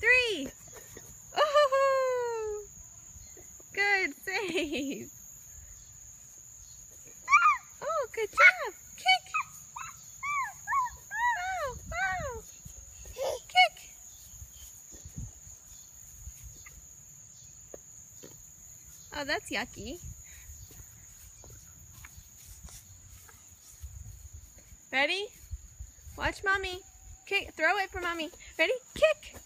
3. Oh, good save. Oh, good job. Kick. Wow, wow. Kick. Oh, that's yucky. Ready? Watch mommy. Kick. Throw it for mommy. Ready? Kick.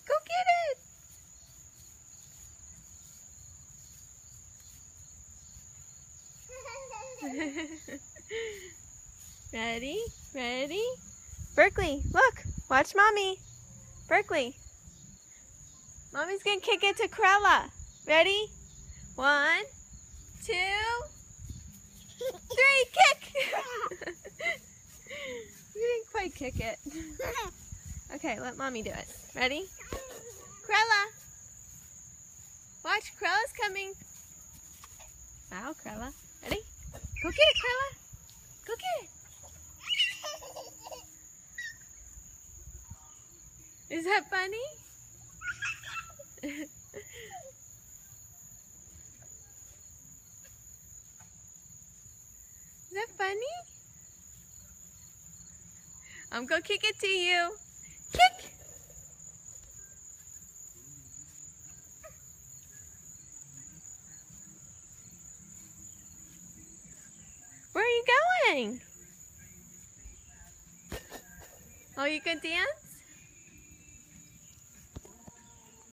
Go get it. Ready? Ready? Berkeley, look. Watch mommy. Berkeley. Mommy's gonna kick it to Krella. Ready? 1, 2, 3. Kick. You didn't quite kick it. Okay, let mommy do it. Ready? Krella. Watch, Krella's coming. Wow, Krella. Ready? Go get it, Krella. Go get it. Is that funny? Is that funny? I'm gonna kick it to you. Kick! Where are you going? Oh, you can dance?